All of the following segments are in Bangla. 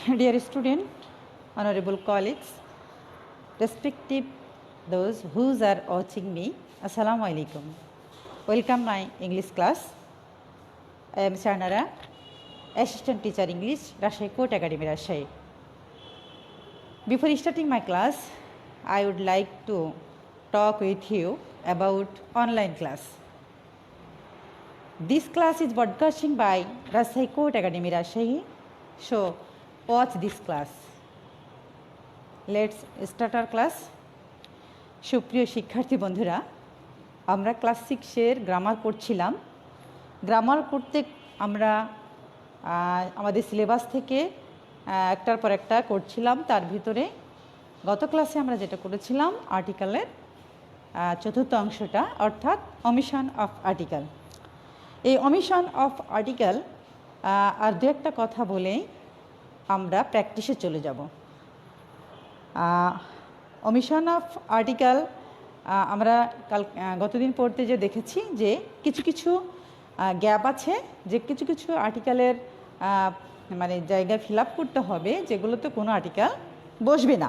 Dear student, honorable colleagues, respective those who are watching me, Assalamu alaikum. Welcome my English class. I am Sharnara, Assistant Teacher English, Rajshahi Court Academy, Rajshahi. Before starting my class, I would like to talk with you about online class. This class is broadcasting by Rajshahi Court Academy, Rajshahi. So, watch this class. Let's start our class. সুপ্রিয় শিক্ষার্থী বন্ধুরা, আমরা ক্লাস 6-এর গ্রামার পড়ছিলাম। গ্রামার করতে আমরা আমাদের সিলেবাস থেকে একটার পর একটা করছিলাম। তার ভিতরে গত ক্লাসে আমরা যেটা করেছিলাম আর্টিকেলের চতুর্থ অংশটা, অর্থাৎ অমিশন অফ আর্টিকেল। এই অমিশন অফ আর্টিকেল আর দু একটা কথা বলেই আমরা প্র্যাকটিসে চলে যাব। অমিশন অফ আর্টিকেল আমরা গতদিন পড়তে যে দেখেছি যে কিছু কিছু গ্যাপ আছে, যে কিছু কিছু আর্টিকেলের মানে জায়গায় ফিল আপ করতে হবে, যেগুলোতে কোনো আর্টিকেল বসবে না,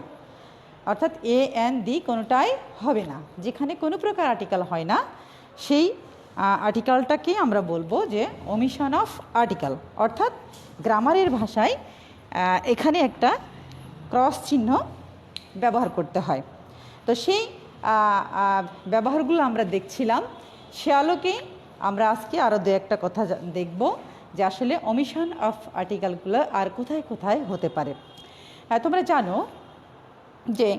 অর্থাৎ এ এন দি কোনোটাই হবে না। যেখানে কোনো প্রকার আর্টিকেল হয় না সেই আর্টিকেলটাকে আমরা বলবো যে অমিশন অফ আর্টিকেল। অর্থাৎ গ্রামারের ভাষায় এখানে একটা ক্রস চিহ্ন ব্যবহার করতে হয়। তো সেই ব্যবহারগুলো আমরা দেখছিলাম। সে আলোকে আমরা আজকে আরও দু একটা কথা দেখব যে আসলে অমিশন অফ আর্টিকেলগুলো আর কোথায় কোথায় হতে পারে। তোমরা জানো যে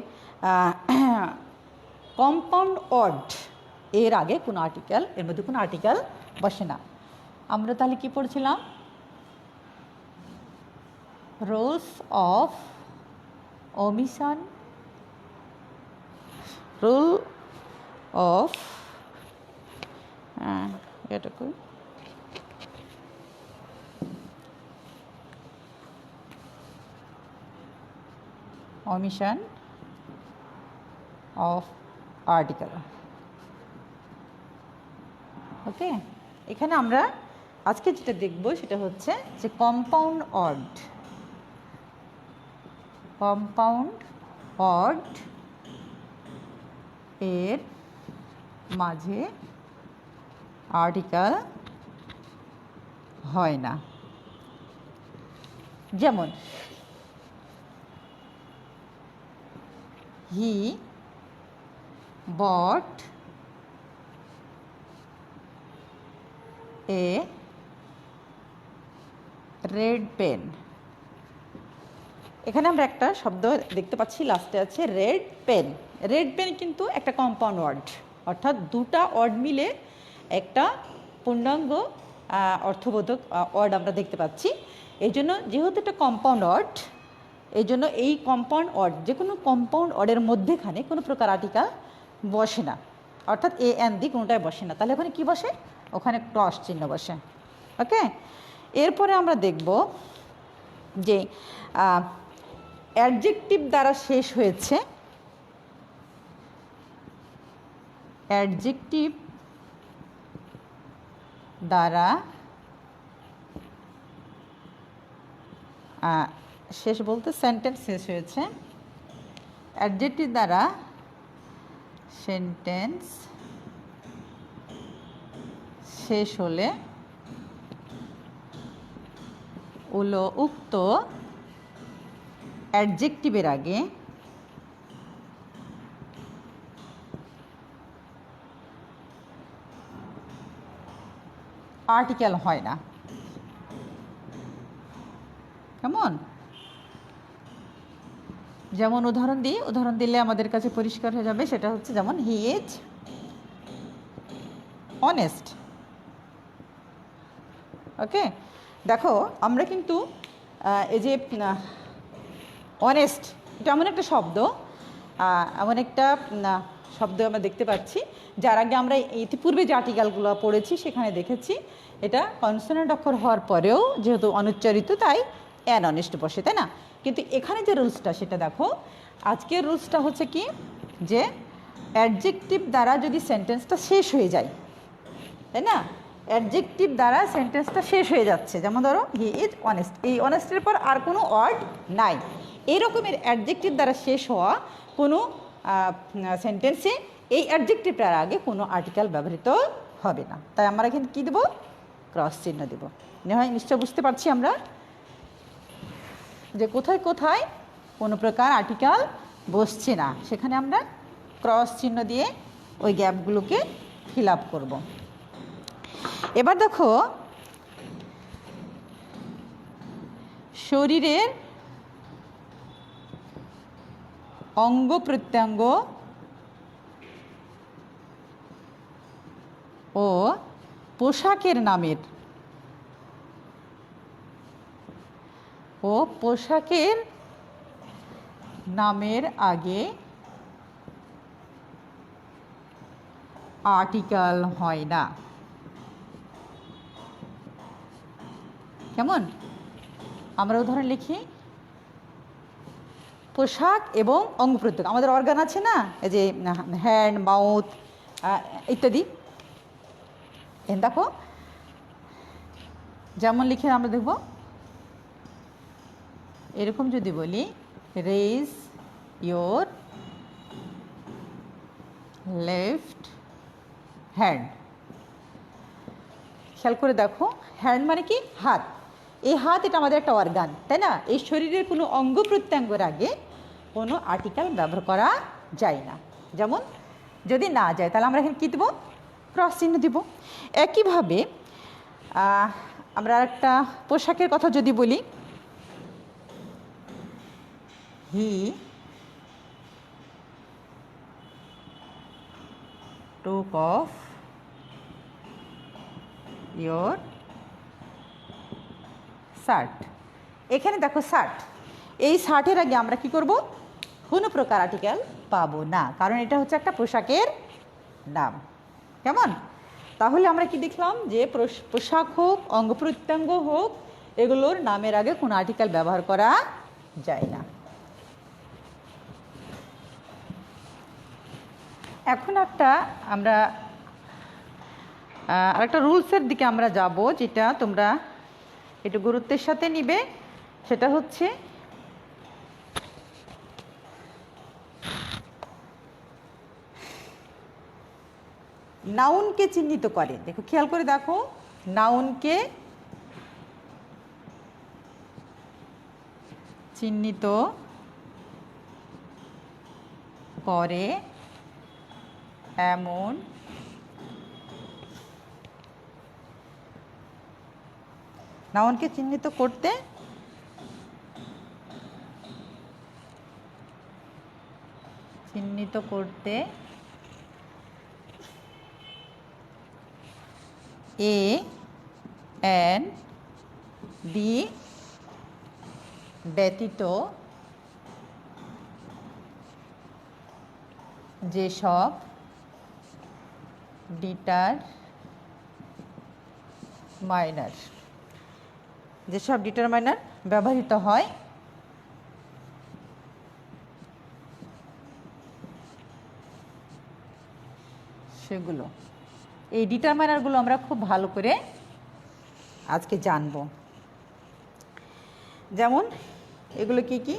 কম্পাউন্ড ওয়ার্ড এর আগে কোনো আর্টিকেল, এর মধ্যে কোনো আর্টিকেল বসে না। আমরা তাহলে কি পড়ছিলাম? Rules of omission, rule of omission of article. ওকে, এখানে আমরা আজকে যেটা দেখব সেটা হচ্ছে যে কম্পাউন্ড ওয়ার্ড। কম্পাউন্ড ওয়ার্ড এর মাঝে আর্টিকেল হয় না। যেমন হি বট এ রেড পেন। এখানে আমরা একটা শব্দ দেখতে পাচ্ছি, লাস্টে আছে রেড পেন। রেড পেন কিন্তু একটা কম্পাউন্ড ওয়ার্ড, অর্থাৎ দুটা ওয়ার্ড মিলে একটা পূর্ণাঙ্গ অর্থবোধক ওয়ার্ড আমরা দেখতে পাচ্ছি। এই জন্য যেহেতু এটা কম্পাউন্ড ওয়ার্ড, এই জন্য এই কম্পাউন্ড ওয়ার্ড, যে কোনো কম্পাউন্ড ওয়ার্ডের মধ্যেখানে কোনো প্রকার আর্টিকেল বসে না, অর্থাৎ এ এন দি কোনোটাই বসে না। তাহলে ওখানে কী বসে? ওখানে ক্রস চিহ্ন বসে। ওকে, এরপরে আমরা দেখব যে অ্যাডজেক্টিভ দ্বারা শেষ হয়েছে। অ্যাডজেক্টিভ দ্বারা শেষ বলতে সেন্টেন্স শেষ হয়েছে। অ্যাডজেক্টিভ দ্বারা সেন্টেন্স শেষ হলে উক্ত অ্যাডজেক্টিভের আগে আর্টিকেল হয় না। কেমন? যেমন উদাহরণ দিলে আমাদের কাছে পরিষ্কার হয়ে যাবে। সেটা হচ্ছে যেমন হি ইজ অনেস্ট। ওকে, দেখো আমরা কিন্তু এই যে অনেস্ট, এটা এমন একটা শব্দ, আমরা দেখতে পাচ্ছি, যার আগে আমরা ইতিপূর্বে যে আর্টিকেলগুলো পড়েছি সেখানে দেখেছি এটা কনসোনেন্ট অক্ষর হওয়ার পরেও যেহেতু অনুচ্চারিত তাই অ্যান অনেস্ট বসে, তাই না? কিন্তু এখানে যে রুলসটা সেটা দেখো, আজকের রুলসটা হচ্ছে কি যে অ্যাডজেক্টিভ দ্বারা যদি সেন্টেন্সটা শেষ হয়ে যায়, তাই না, অ্যাডজেক্টিভ দ্বারা সেন্টেন্সটা শেষ হয়ে যাচ্ছে, যেমন ধরো হি ইজ অনেস্ট, এই অনেস্টের পর আর কোনো ওয়ার্ড নাই, এই রকমের অ্যাডজেক্টিভ দ্বারা শেষ হওয়া কোনো সেন্টেন্সে এই অ্যাডজেক্টিভটার আগে কোনো আর্টিকেল ব্যবহৃত হবে না। তাই আমরা এখানে কী দেবো? ক্রস চিহ্ন দেব। হয় নিশ্চয় বুঝতে পারছি আমরা যে কোথায় কোথায় কোনো প্রকার আর্টিকেল বসছে না, সেখানে আমরা ক্রস চিহ্ন দিয়ে ওই গ্যাপগুলোকে ফিল আপ করবো। এবার দেখো শরীরের অঙ্গ প্রত্যঙ্গ ও পোশাকের নামের আগে আর্টিকেল হয় না। কেমন? আমরা উদাহরণ লিখি, পোশাক এবং অঙ্গ প্রত্যঙ্গ, আমাদের অর্গান আছে না, এই যে হ্যান্ড, মাউথ ইত্যাদি। দেখো যেমন লিখে আমরা দেখব, এরকম যদি বলি রেজ ইয়োর লেফট হ্যান্ড, খেয়াল করে দেখো হ্যান্ড মানে কি? হাত। এই হাত এটা আমাদের একটা অর্গান, তাই না? এই শরীরের কোনো অঙ্গ প্রত্যঙ্গের আগে কোনো আর্টিকেল ব্যবহার করা যায় না। যেমন যদি না যায় তাহলে আমরা এখানে কী দেবো? ক্রস চিহ্ন দেব। একইভাবে আমরা একটা পোশাকের কথা যদি বলি, হি টুক অফ ইয়োর শার্ট। এখানে দেখো শার্ট, এই শার্টের আগে আমরা কি করব? কোনো প্রকার আর্টিকেল পাবো না, কারণ এটা হচ্ছে একটা পোশাকের নাম। কেমন? তাহলে আমরা কি দেখলাম যে পোশাক হোক, অঙ্গ প্রত্যঙ্গ হোক, এগুলোর নামের আগে কোনো আর্টিকেল ব্যবহার করা যায় না। এখন আমরা আরেকটা রুলসের দিকে আমরা যাব, যেটা তোমরা একটু গুরুত্বের সাথে নিবে। সেটা হচ্ছে নাউনকে চিহ্নিত করে। দেখো খেয়াল করে দেখো, নাউনকে চিহ্নিত করে এমন নাউনকে চিহ্নিত করতে এ এন বি ব্যতীত যেসব ডিটারমাইনার ব্যবহৃত হয় সেগুলো, এই ডিটারমাইনারগুলো আমরা খুব ভালো করে আজকে জানব। যেমন এগুলো কি কি?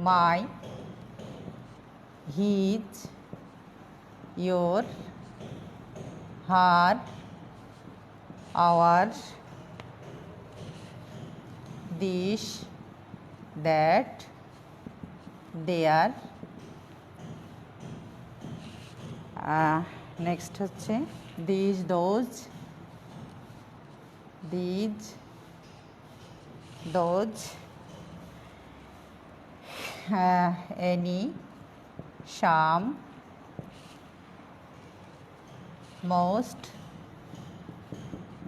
My, his, your, her, our, this, that, there. Next হচ্ছে this, those, any, some, most,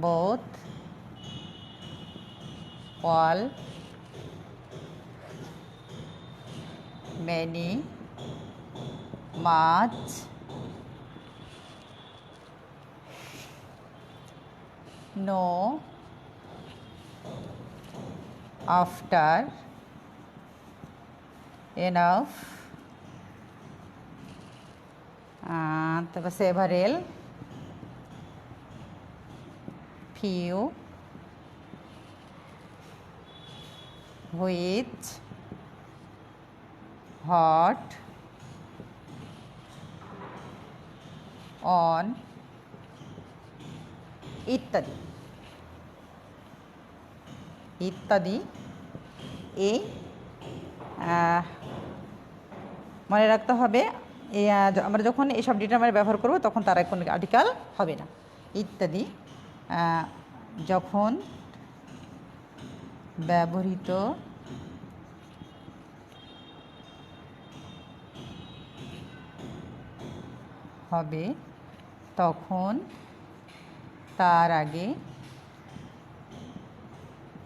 both, all, many, much, no, after, enough, তারপর several, few which hot on ইত্যাদি ইত্যাদি এই মনে রাখতে হবে আমরা যখন এইসব ডিটারমাইনার ব্যবহার করব তখন তার কোনো আর্টিকেল হবে না ইত্যাদি যখন ব্যবহৃত হবে তখন তার আগে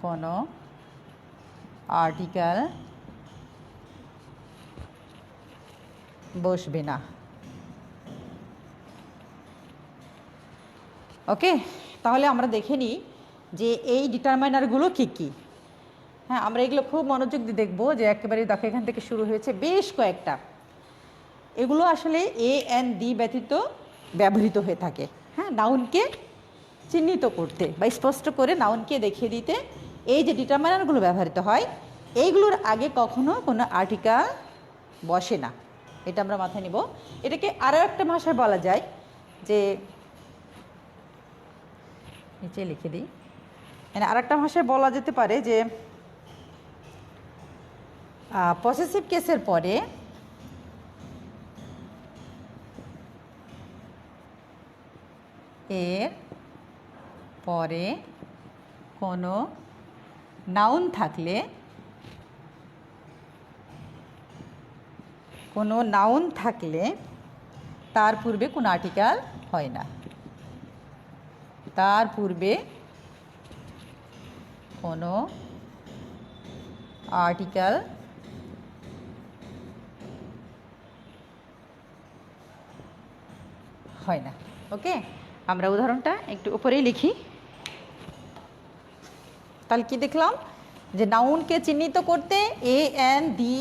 কোনো আর্টিকেল বসবে না ওকে তাহলে আমরা দেখে নিই যে এই ডিটারমাইনারগুলো কী কী হ্যাঁ আমরা এগুলো খুব মনোযোগ দিয়ে দেখব যে একেবারে দেখো এখান থেকে শুরু হয়েছে বেশ কয়েকটা এগুলো আসলে এ এন দি ব্যতীত ব্যবহৃত হয়ে থাকে হ্যাঁ নাউনকে চিহ্নিত করতে বা স্পষ্ট করে নাউনকে দেখিয়ে দিতে এই যে ডিটারমাইনারগুলো ব্যবহৃত হয় এইগুলোর আগে কখনো কোনো আর্টিকেল বসে না এটা আমরা মাথায় নিব এটাকে আরও একটা ভাষায় বলা যায় যে নিচে লিখে দিই মানে আর একটা ভাষায় বলা যেতে পারে যে পসেসিভ কেসের পরে এর পরে কোনো নাউন থাকলে তার পূর্বে কোনো আর্টিকেল হয় না তার পূর্বে কোনো আর্টিকেল হয় না ওকে আমরা উদাহরণটা একটু উপরেই লিখি তাহলে কি দেখলাম যে নাউনকে চিহ্নিত করতে এ এন দি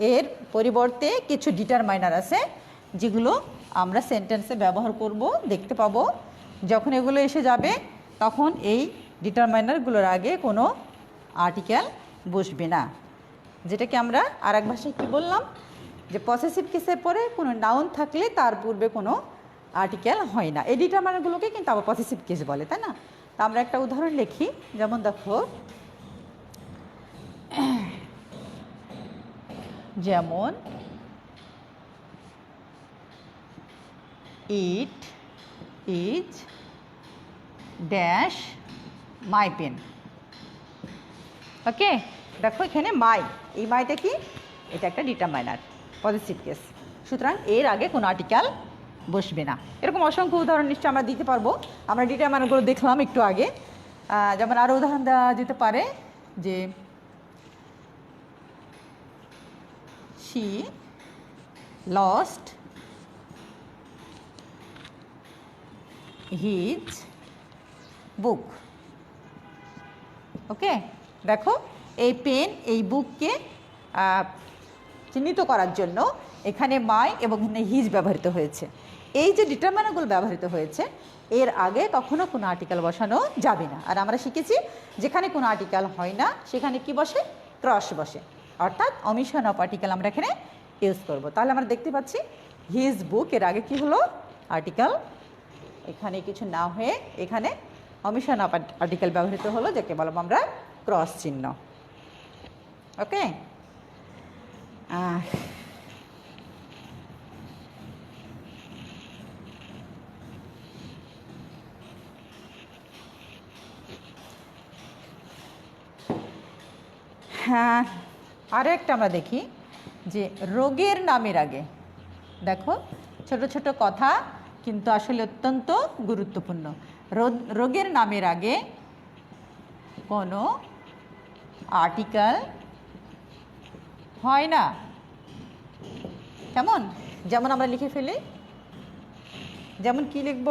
এর পরিবর্তে কিছু ডিটারমাইনার আছে যেগুলো আমরা সেন্টেন্সে ব্যবহার করব দেখতে পাবো যখন এগুলো এসে যাবে তখন এই ডিটারমাইনারগুলোর আগে কোনো আর্টিকেল বসবে না যেটাকে আমরা আর এক ভাষায় কী বললাম যে পসেসিভ কেসের পরে কোনো নাউন থাকলে তার পূর্বে কোনো আর্টিকেল হয় না এই ডিটারমাইনারগুলোকে কিন্তু আবার পসেসিভ কেস বলে তাই না তা আমরা একটা উদাহরণ লিখি যেমন দেখো যেমন it is dash my pen okay দেখো এখানে মাই এই মাইটা কি এটা একটা ডিটারমাইনার পজিটিভ কেস সুতরাং এর আগে কোনো আর্টিকেল বসবে না এরকম অসংখ্য উদাহরণ নিশ্চয়ই আমরা দিতে পারবো আমরা ডিটারমাইনারগুলো দেখলাম একটু আগে যেমন আরও উদাহরণ দেওয়া যেতে পারে যে she lost his book ওকে দেখো এই পেন এই বুককে চিহ্নিত করার জন্য এখানে মাই এবং হিজ ব্যবহৃত হয়েছে এই যে ডিটারমাইনারগুলো ব্যবহৃত হয়েছে এর আগে কখনো কোনো আর্টিকেল বসানো যাবে না আর আমরা শিখেছি যেখানে কোনো আর্টিকেল হয় না সেখানে কি বসে ক্রস বসে অর্থাৎ অমিশন অফ আর্টিকেল আমরা এখানে ইউজ করব তাহলে আমরা দেখতে পাচ্ছি হিজ বুক এর আগে কি হলো আর্টিকেল এখানে কিছু না হয়ে এখানে অমিশন অফ আর্টিকেল ব্যবহৃত হলো যাকে বলবো আমরা ক্রস চিহ্ন ওকে হ্যাঁ আরেকটা আমরা দেখি যে রোগের নামের আগে দেখো ছোট ছোট কথা কিন্তু আসলে অত্যন্ত গুরুত্বপূর্ণ রোগের নামের আগে কোনো আর্টিকেল হয় না কেমন যেমন আমরা লিখে ফেলি যেমন কি লিখব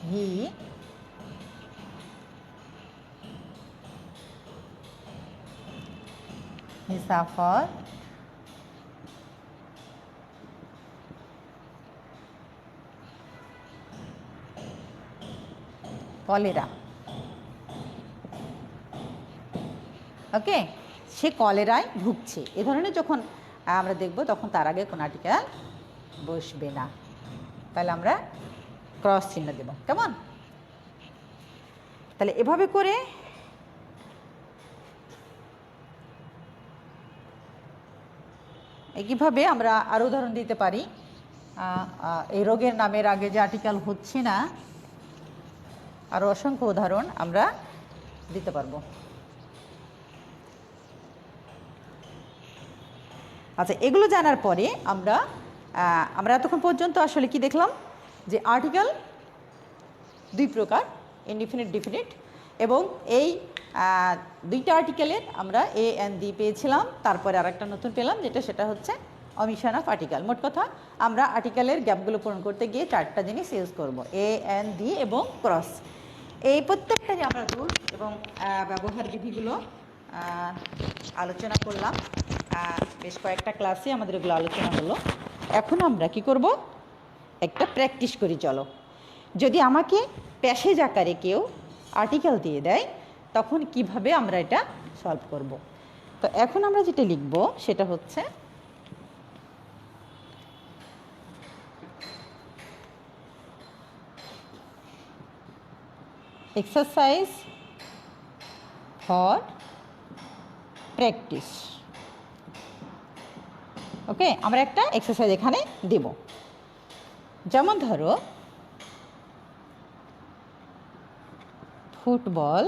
he He suffered cholera. ওকে, সে কলেরায় ভুগছে, এ ধরনের যখন আমরা দেখব তখন তার আগে কোনো আর্টিকেল বসবে না, তাহলে আমরা ক্রস চিহ্ন দেব। কেমন? তাহলে এভাবে করে একইভাবে আমরা আরও উদাহরণ দিতে পারি। এই রোগের নামের আগে যে আর্টিকেল হচ্ছে না, আরও অসংখ্য উদাহরণ আমরা দিতে পারবো। আচ্ছা, এগুলো জানার পরে আমরা এতক্ষণ পর্যন্ত আসলে কি দেখলাম, যে আর্টিকেল দুই প্রকার, ইনডিফিনিট, ডিফিনিট, এবং এই দুইটা আর্টিকেলের আমরা এ এন দি পেয়েছিলাম, তারপরে আরেকটা নতুন পেলাম সেটা হচ্ছে অমিশন অফ আর্টিকেল। মোট কথা আমরা আর্টিকেলের গ্যাপগুলো পূরণ করতে গিয়ে চারটা জিনিস ইউজ করব, এ এন দি এবং ক্রস। এই প্রত্যেকটারই আমরা রুল এবং ব্যবহার বিধিগুলো আলোচনা করলাম। বেশ কয়েকটা ক্লাসে আমাদের এগুলো আলোচনা হলো। এখন আমরা কি করব, একটা প্র্যাকটিস করি। চলো, যদি আমাকে প্যাসেজ আকারে কেউ আর্টিকেল দিয়ে দেয় তখন কিভাবে আমরা এটা সলভ করব। তো এখন আমরা যেটা লিখব সেটা হচ্ছে এক্সারসাইজ ফর প্র্যাকটিস। ওকে, আমরা একটা এক্সারসাইজ এখানে দেব। যেমন ধরো, football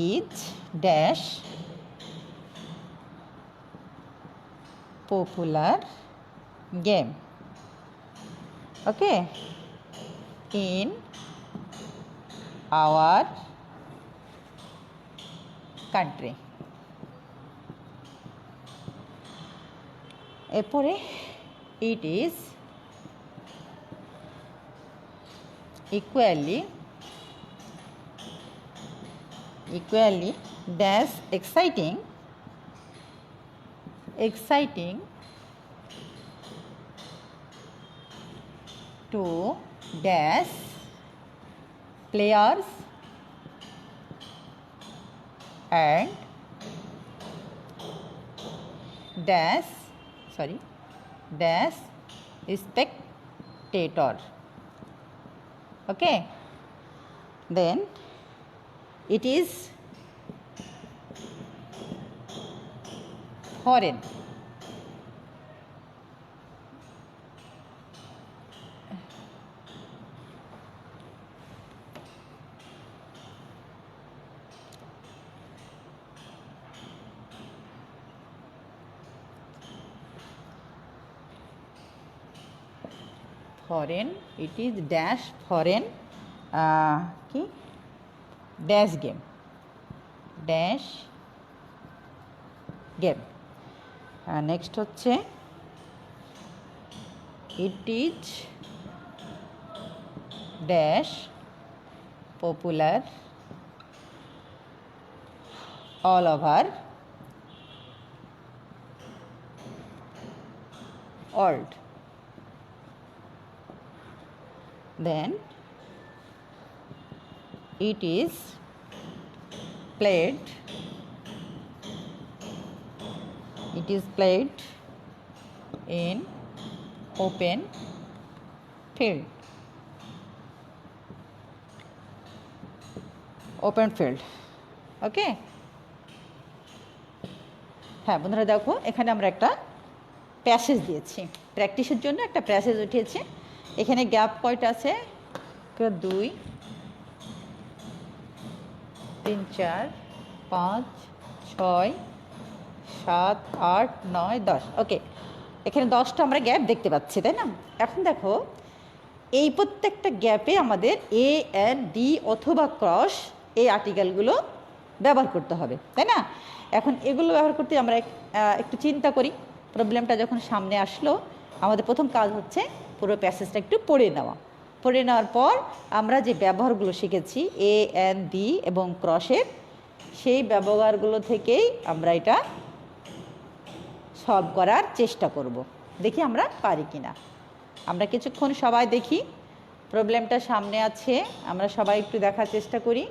is dash popular game. Okay, in our country. এরপরে it is equally dash exciting to dash players and dash spectator. Okay, then it is foreign. Foreign, it is dash foreign কি ড্যাশ গেম, নেক্সট হচ্ছে ইট is dash popular all over world. Then it is played in open field. ওকে, হ্যাঁ বন্ধুরা, দেখো এখানে আমরা একটা প্যাসেজ দিয়েছি, প্র্যাকটিসের জন্য একটা প্যাসেজ উঠিয়েছে। এখানে গ্যাপ কয়টা আছে? 2 3 4 5 6 7 8 9 10। ওকে, এখানে 10টা আমরা গ্যাপ দেখতে পাচ্ছি, তাই না? এখন দেখো, এই প্রত্যেকটা গ্যাপে আমাদের এ এন ডি অথবা ক্রস এই আর্টিকেলগুলো ব্যবহার করতে হবে, তাই না? এখন এগুলো ব্যবহার করতে আমরা একটু চিন্তা করি। প্রবলেমটা যখন সামনে আসলো, আমাদের প্রথম কাজ হচ্ছে পুরো প্যাসেজটা একটু পড়ে নেওয়ার পর আমরা যে ব্যবহারগুলো শিখেছি এ এন ডি এবং ক্রসের, সেই ব্যবহারগুলো থেকেই আমরা এটা সলভ করার চেষ্টা করব। দেখি আমরা পারি কিনা। আমরা কিছুক্ষণ সবাই দেখি, প্রবলেমটা সামনে আছে, আমরা সবাই একটু দেখার চেষ্টা করি।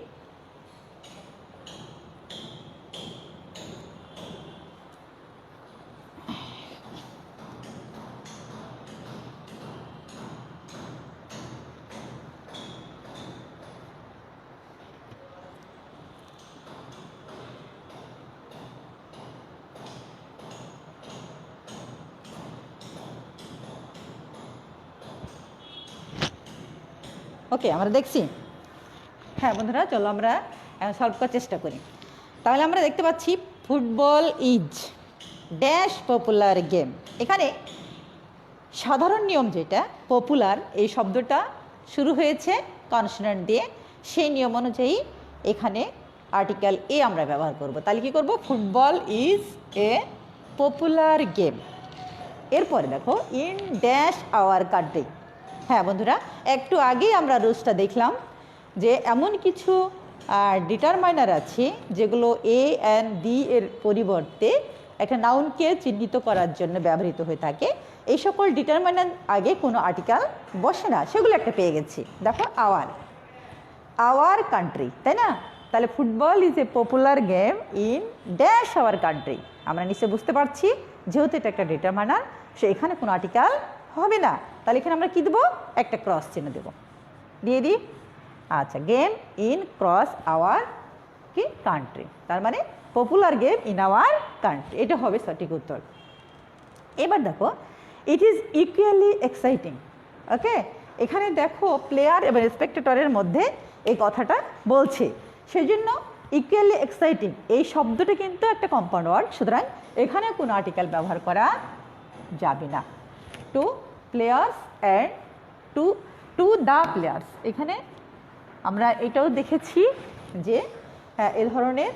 ওকে, আমরা দেখছি। হ্যাঁ বন্ধুরা, চলো আমরা সলভ করার চেষ্টা করি। তাহলে আমরা দেখতে পাচ্ছি football is dash popular game. এখানে সাধারণ নিয়ম যেটা, পপুলার এই শব্দটা শুরু হয়েছে কনসোনেন্ট দিয়ে, সেই নিয়ম অনুযায়ী এখানে আর্টিকেল এ আমরা ব্যবহার করব। তাহলে কী করব? Football is a popular game. এরপরে দেখো ইন ড্যাশ আওয়ার কান্ট্রি। হ্যাঁ বন্ধুরা, একটু আগেই আমরা রুলসটা দেখলাম যে এমন কিছু ডিটারমাইনার আছে যেগুলো এ অ্যান্ড দি এর পরিবর্তে একটা নাউনকে চিহ্নিত করার জন্য ব্যবহৃত হয়ে থাকে। এই সকল ডিটারমাইনার আগে কোনো আর্টিকেল বসে না, সেগুলো একটা পেয়ে গেছি। দেখো আওয়ার, আওয়ার কান্ট্রি, তাই না? তাহলে football is a popular game in dash our country. আমরা নিশ্চয়ই বুঝতে পারছি যেহেতু এটা একটা ডিটারমাইনার, সে এখানে কোনো আর্টিকেল হবে না। তাহলে এখানে আমরা কী দেবো? একটা ক্রস চিহ্ন দেবো, দিয়ে দিই। আচ্ছা, গেম ইন ক্রস আওয়ার কি কান্ট্রি, তার মানে popular game in our country, এটা হবে সঠিক উত্তর। এবার দেখো ইট ইজ ইকুয়ালি এক্সাইটিং। ওকে, এখানে দেখো প্লেয়ার এবং স্পেক্টেটরের মধ্যে এই কথাটা বলছে, সেই জন্য ইকুয়ালি এক্সাইটিং এই শব্দটা কিন্তু একটা কম্পাউন্ড ওয়ার্ড, সুতরাং এখানে কোনো আর্টিকেল ব্যবহার করা যাবে না। Two players and to the players, এখানে আমরা এটাও দেখেছি যে এ ধরনের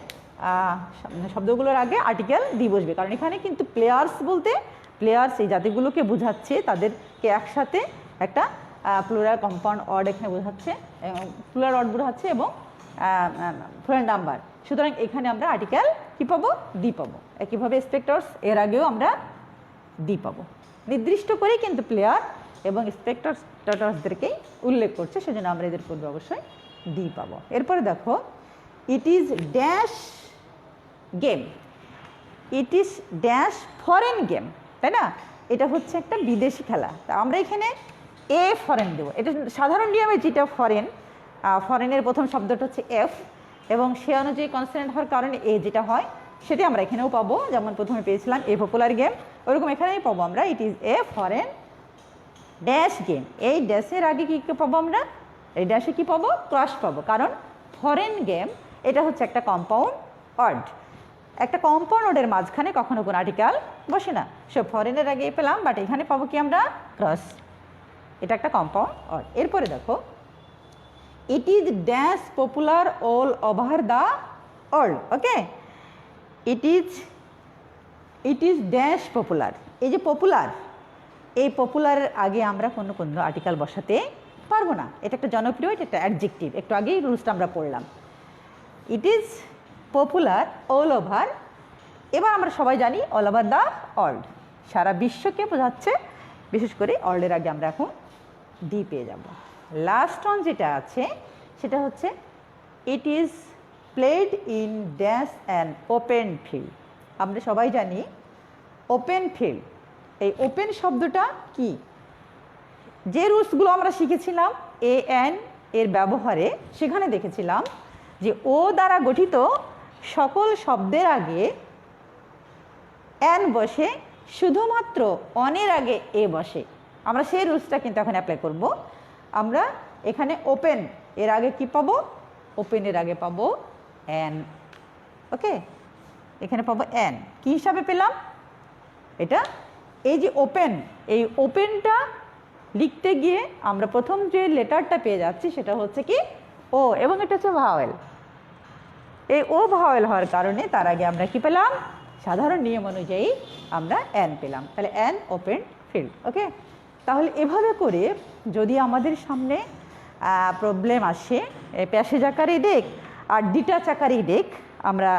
শব্দগুলোর আগে আর্টিকেল দিয়ে বসবে, কারণ এখানে কিন্তু প্লেয়ার্স বলতে প্লেয়ার্স এই জাতিগুলোকে বোঝাচ্ছে, তাদেরকে একসাথে একটা প্লুরাল কম্পাউন্ড ওয়ার্ড এখানে বোঝাচ্ছে, প্লুরাল ওয়ার্ড বোঝাচ্ছে এবং প্লুরাল নাম্বার। সুতরাং এখানে আমরা আর্টিকেল কী পাবো? দি পাবো। একইভাবে স্পেক্টরস, এর আগেও আমরা দি পাবো। নির্দিষ্ট করেই কিন্তু প্লেয়ার এবং স্পেক্টরসদেরকেই উল্লেখ করছে, সেজন্য আমরা এদের পূর্বে অবশ্যই দি পাবো। এরপরে দেখো it is dash game, it is dash foreign game, তাই না? এটা হচ্ছে একটা বিদেশি খেলা, তা আমরা এখানে এ ফরেন দেবো। এটা সাধারণ নিয়মে যেটা ফরেন, ফরেনের প্রথম শব্দটা হচ্ছে এফ, এবং সে অনুযায়ী কনসোনেন্ট হওয়ার কারণে এ যেটা হয় সেটা আমরা এখানেও পাবো। যেমন প্রথমে পেয়েছিলাম এ পপুলার গেম, ওরকম এখানেই পাবো আমরা it is a foreign dash game. এই ড্যাশের আগে কী পাবো আমরা? এই ড্যাশে কী পাবো? ক্রস পাবো, কারণ ফরেন গেম এটা হচ্ছে একটা কম্পাউন্ড ওয়ার্ড। একটা কম্পাউন্ড ওয়ার্ডের মাঝখানে কখনো কোনো আর্টিকেল বসে না, সে ফরেনের আগে পেলাম, বাট এখানে পাবো কি আমরা? ক্রস। এটা একটা কম্পাউন্ড ওয়ার্ড। এরপরে দেখো it is dash popular all over the world. Okay, it is dash popular. এই যে পপুলার, এই পপুলারের আগে আমরা কোনো আর্টিকেল বসাতে পারবো না, এটা একটা জনপ্রিয়, এটা একটা অ্যাডজেক্টিভ। একটু আগেই রুলসটা আমরা পড়লাম। It is popular all over, এবার আমরা সবাই জানি অল ওভার দ্য ওয়ার্ল্ড, সারা বিশ্বকে বোঝাচ্ছে, বিশেষ করে ওয়ার্ল্ডের আগে আমরা এখন ডি পেয়ে যাব। লাস্ট অন যেটা আছে সেটা হচ্ছে it is played in dash and open field. আমরা সবাই জানি ওপেন ফিল্ড, এই ওপেন শব্দটা কি? যে রুলসগুলো আমরা শিখেছিলাম এ এন এর ব্যবহারে, সেখানে দেখেছিলাম যে ও দ্বারা গঠিত সকল শব্দের আগে এন বসে, শুধুমাত্র অনের আগে এ বসে। আমরা সেই রুলসটা কিন্তু এখন অ্যাপ্লাই করব। আমরা এখানে ওপেন এর আগে কি পাবো? ওপেনের আগে পাবো এন। ওকে, এখানে পাবো এন। কি হিসাবে পেলাম এটা? এই যে ওপেন, এই ওপেনটা লিখতে গিয়ে আমরা প্রথম যে লেটারটা পেয়ে যাচ্ছি সেটা হচ্ছে কি? ও, এবং এটা হচ্ছে ভাওয়েল। এই ও ভাওয়েল হওয়ার কারণে তার আগে আমরা কি পেলাম? সাধারণ নিয়ম অনুযায়ী আমরা এন পেলাম। তাহলে এন ওপেন ফিল্ড। ওকে, তাহলে এভাবে করে যদি আমাদের সামনে প্রবলেম আসে প্যাসেজ আকারে দেখ আর ডিটাচ আকারেই দেখ, আমরা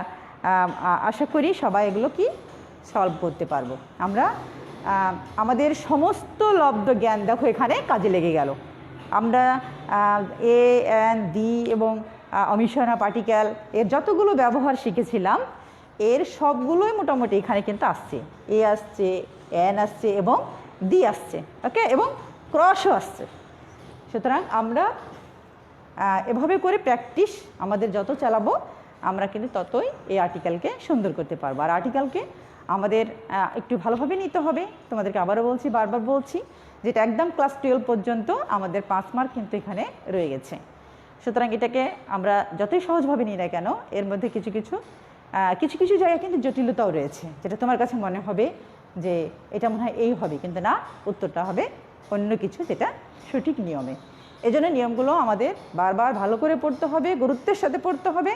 আশা করি সবাই এগুলো কি সলভ করতে পারবো। আমরা আমাদের সমস্ত লব্ধ জ্ঞান দেখো এখানে কাজে লেগে গেল। আমরা এ এন দি এবং অমিশনা পার্টিকেল এর যতগুলো ব্যবহার শিখেছিলাম এর সবগুলোই মোটামুটি এখানে কিন্তু আসছে, এ আসছে, এন আসছে এবং দি আসছে, ওকে, এবং ক্রসও আসছে। সুতরাং আমরা এভাবে করে প্র্যাকটিস আমাদের যত চালাবো আমরা কিন্তু ততই এই আর্টিকেলকে সুন্দর করতে পারবো। আর আর্টিকেলকে আমাদের একটু ভালোভাবে নিতে হবে। তোমাদেরকে আবারও বলছি, বারবার বলছি, যেটা একদম ক্লাস 12 পর্যন্ত আমাদের 5 মার্ক কিন্তু এখানে রয়ে গেছে। সুতরাং এটাকে আমরা যতই সহজভাবে নিই না কেন এর মধ্যে কিছু কিছু জায়গায় কিন্তু জটিলতাও রয়েছে, যেটা তোমার কাছে মনে হবে যে এটা মনে হয় এই হবে, কিন্তু না, উত্তরটা হবে অন্য কিছু, যেটা সঠিক নিয়মে। এই জন্য নিয়মগুলো আমাদের বারবার ভালো করে পড়তে হবে, গুরুত্বের সাথে পড়তে হবে,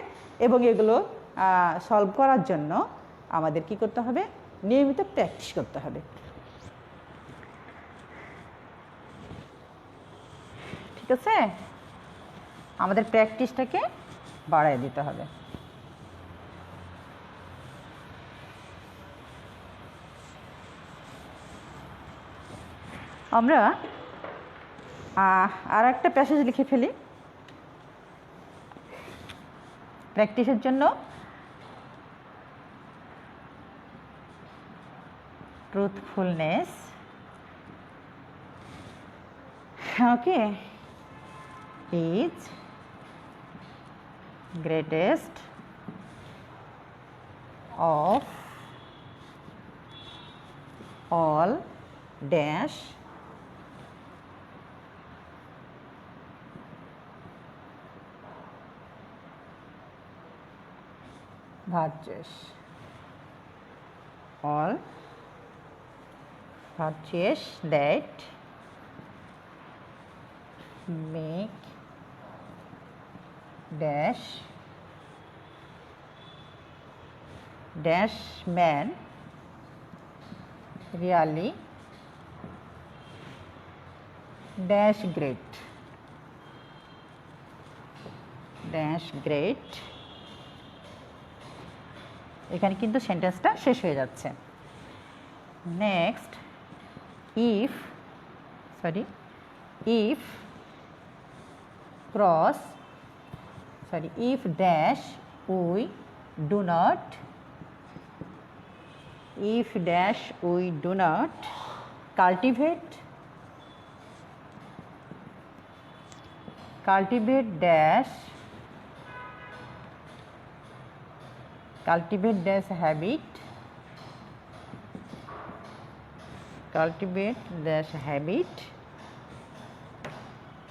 এবং এগুলো সলভ করার জন্য আমাদের কি করতে হবে? নিয়মিত প্র্যাকটিস করতে হবে। ঠিক আছে, আমাদের প্র্যাকটিসটাকে বাড়ায় দিতে হবে। আমরা আর একটা প্যাসেজ লিখে ফেলি প্র্যাকটিসের জন্য। Truthfulness, okay, is greatest of all dash virtues, all virtues that make dash man really dash great এখানে কিন্তু সেন্টেন্সটা শেষ হয়ে যাচ্ছে। Next, if dash we do not cultivate dash habit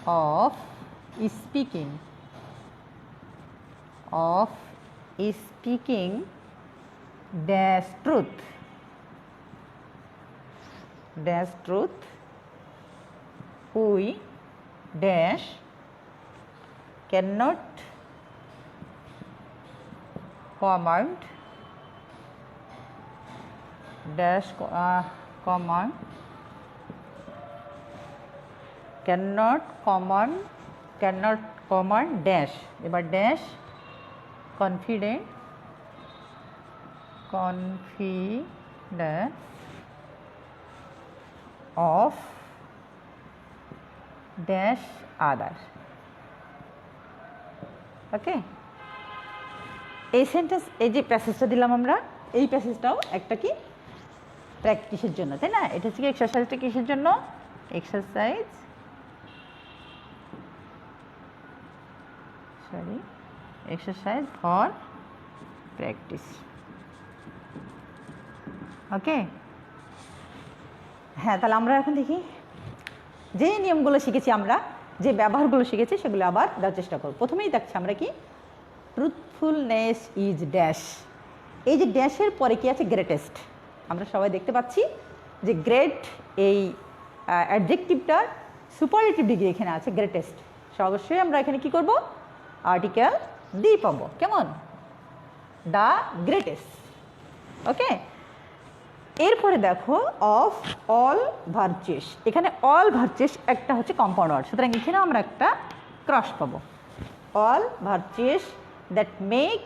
of speaking dash truth we dash cannot command dash cannot command dash, এবার dash confidence of dash other, ওকে। এই সেন্টেন্স, এই যে প্যাসেজটা দিলাম আমরা, এই প্যাসেজটাও একটা কি প্র্যাকটিসের জন্য, তাই না? এটা হচ্ছে কি এক্সারসাইজটা কিসের জন্য? এক্সারসাইজ ফর প্র্যাকটিস, ওকে। হ্যাঁ, তাহলে আমরা এখন দেখি যে নিয়মগুলো শিখেছি, আমরা যে ব্যবহারগুলো শিখেছি সেগুলো আবার দেওয়ার চেষ্টা করব। প্রথমেই দেখছি আমরা কি, ট্রুথফুলনেস ইজ ড্যাশ। এই যে ড্যাশের পরে কি আছে? গ্রেটেস্ট। আমরা সবাই দেখতে পাচ্ছি যে গ্রেট এই অ্যাডজেক্টিভটার সুপারলেটিভ ডিগ্রি এখানে আছে, গ্রেটেস্ট। অবশ্যই আমরা এখানে কি করব? আর্টিকেল দি পাবো, কেমন? দ্য গ্রেটেস্ট, ওকে। এরপরে দেখো অফ অল ভার্চুয়াস, এখানে অল ভার্চুয়াস একটা হচ্ছে কম্পাউন্ড ওয়ার্ড, সুতরাং এখানে আমরা একটা ক্রস পাবো। All virtuous that make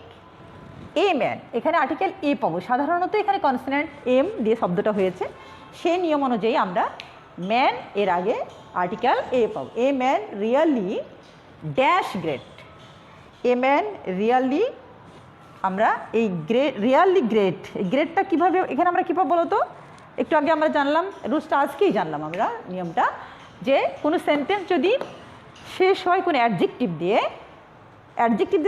man, এখানে আর্টিকেল এ পাবো। সাধারণত এখানে কনসোনেন্ট এম দিয়ে শব্দটা হয়েছে, সেই নিয়ম অনুযায়ী আমরা ম্যান এর আগে আর্টিকেল এ পাবো। A man really dash great. A man really, আমরা এই রিয়ালি গ্রেট, এই গ্রেটটা কীভাবে এখানে আমরা কী পাবো বলো তো? একটু আগে আমরা জানলাম, রুলসটা আজকেই জানলাম আমরা নিয়মটা, যে কোনো সেন্টেন্স যদি শেষ হয় কোনো অ্যাডজেক্টিভ দিয়ে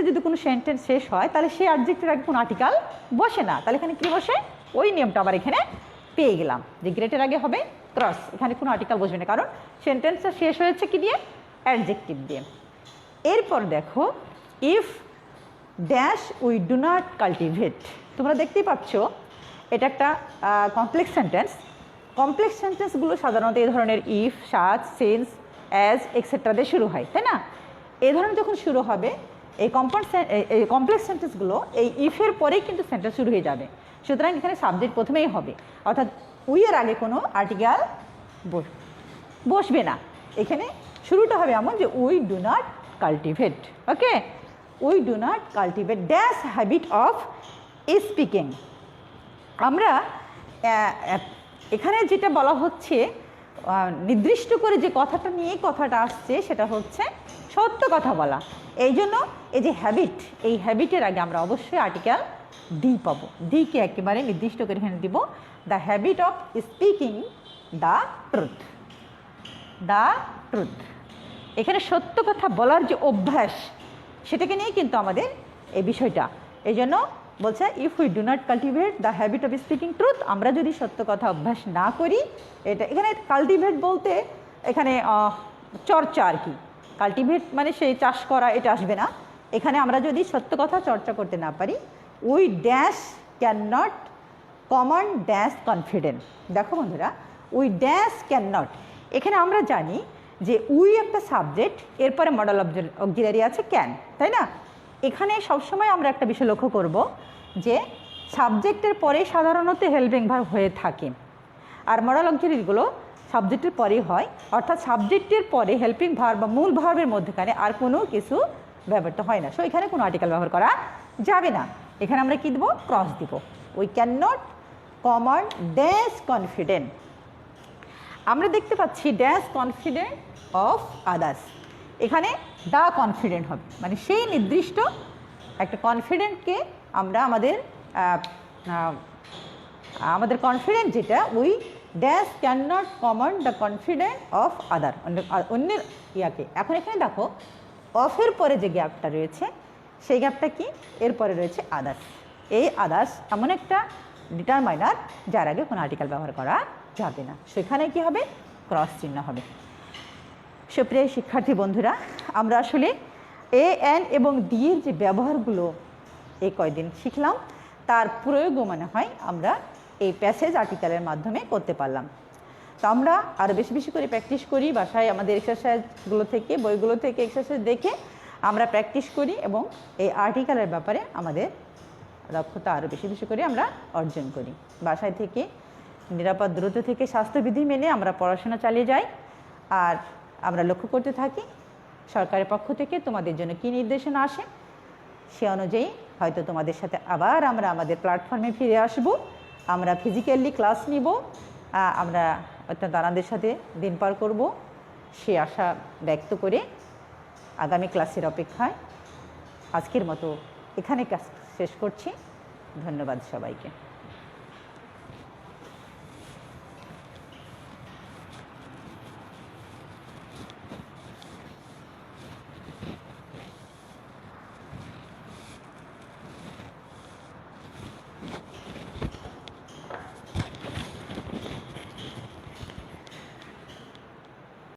যদি কোনো সেন্টেন্স শেষ হয়, তাহলে সেই অ্যাডজেক্টিভের আগে কোনো আর্টিকেল বসে না। তাহলে এখানে কী বসে? ওই নিয়মটা আবার এখানে পেয়ে গেলাম, যে গ্রেটের আগে হবে ক্রস, এখানে কোনো আর্টিকেল বসবে না, কারণ সেন্টেন্সটা শেষ হয়েছে কি দিয়ে? অ্যাডজেক্টিভ দিয়ে। এরপর দেখো, if dash we do not cultivate, তোমরা দেখতেই পাচ্ছ এটা একটা কমপ্লেক্স সেন্টেন্স। কমপ্লেক্স সেন্টেন্সগুলো সাধারণত এই ধরনের if, such, sense, as etcetera দিয়ে শুরু হয়, তাই না? এই ধরনের যখন শুরু হবে এই কমপ্লেক্স সেন্টেন্সগুলো এই ইফের পরেই কিন্তু সেন্টেন্স শুরু হয়ে যাবে। সুতরাং এখানে সাবজেক্ট প্রথমেই হবে, অর্থাৎ উই এর আগে কোনো আর্টিকেল বসবে না। এখানে শুরুটা হবে এমন যে we do not cultivate. Okay, we do not cultivate dash habit of speaking. আমরা এখানে যেটা বলা হচ্ছে, নির্দিষ্ট করে যে কথাটা নিয়ে কথাটা আসছে সেটা হচ্ছে সত্য কথা বলা। এই জন্য এই যে হ্যাবিট, এই হ্যাবিটের আগে আমরা অবশ্যই আর্টিকেল ডি পাবো। ডিকে একেবারে নির্দিষ্ট করে এখানে দিব, the habit of speaking the truth. The truth, এখানে সত্য কথা বলার যে অভ্যাস, সেটাকে নিয়ে কিন্তু আমাদের এই বিষয়টা। এই জন্য বলছে if we do not cultivate the habit of speaking truth, আমরা যদি সত্য কথা অভ্যাস না করি, এটা এখানে কাল্টিভেট বলতে এখানে চর্চা আর কি। কাল্টিভেট মানে সেই চাষ করা, এটা আসবে না। এখানে আমরা যদি সত্য কথা চর্চা করতে না পারি, we dash can not command dash confident. দেখো বন্ধুরা, উই ড্যাশ ক্যান নট, এখানে আমরা জানি যে উই একটা সাবজেক্ট, এরপরে মডেল অক্সিলারি আছে ক্যান, তাই না? এখানে সবসময় আমরা একটা বিষয় লক্ষ্য করব যে সাবজেক্টের পরে সাধারণত হেল্পিং ভার্ব হয়ে থাকে, আর মডেল অক্সিলারিগুলো সাবজেক্টের পরেই হয়, অর্থাৎ সাবজেক্টের পরে হেল্পিং ভার্ব বা মূল ভার্বের মধ্যখানে আর কোনো কিছু ব্যবহৃত হয় না। সো এখানে কোনো আর্টিকেল ব্যবহার করা যাবে না। এখানে আমরা কী দেবো? ক্রস দিব। We can not command dash confident. আমরা দেখতে পাচ্ছি ড্যাশ কনফিডেন্ট অফ আদার্স, এখানে দ্য কনফিডেন্ট হবে, মানে সেই নির্দিষ্ট একটা কনফিডেন্টকে আমরা আমাদের কনফিডেন্ট যেটা, we dash can not command the confident of other, অন্যের ইয়াকে। এখন এখানে দেখো অফের পরে যে গ্যাপটা রয়েছে, সেই গ্যাপটা কি? এরপরে রয়েছে আদার্স। এই আদার্স এমন একটা ডিটারমাইনার যার আগে কোনো আর্টিকেল ব্যবহার করা যাবে না, সেখানে কি হবে? ক্রস চিহ্ন হবে। সুপ্রিয় শিক্ষার্থী বন্ধুরা, আমরা আসলে এ, এন এবং ডি এর যে ব্যবহারগুলো এই কয়দিন শিখলাম, তার প্রয়োগও মনে হয় আমরা এই প্যাসেজ আর্টিকেলের মাধ্যমে করতে পারলাম। তো আমরা আরও বেশি বেশি করে প্র্যাকটিস করি, বাসায় আমাদের এক্সারসাইজগুলো থেকে, বইগুলো থেকে এক্সারসাইজ দেখে আমরা প্র্যাকটিস করি, এবং এই আর্টিকেলের ব্যাপারে আমাদের দক্ষতা আরও বেশি বেশি করে আমরা অর্জন করি। বাসায় থেকে নিরাপদ দূরত্ব থেকে স্বাস্থ্যবিধি মেনে আমরা পড়াশোনা চালিয়ে যাই, আর আমরা লক্ষ্য করতে থাকি সরকারের পক্ষ থেকে তোমাদের জন্য কী নির্দেশনা আসে, সে অনুযায়ী হয়তো তোমাদের সাথে আবার আমরা আমাদের প্ল্যাটফর্মে ফিরে আসব। আমরা ফিজিক্যালি ক্লাস নিব, আমরা অর্থাৎ দানাদের সাথে দিন পার করব, সে আশা ব্যক্ত করে আগামী ক্লাসের অপেক্ষায় আজকের মতো এখানে ক্লাস শেষ করছি। ধন্যবাদ সবাইকে।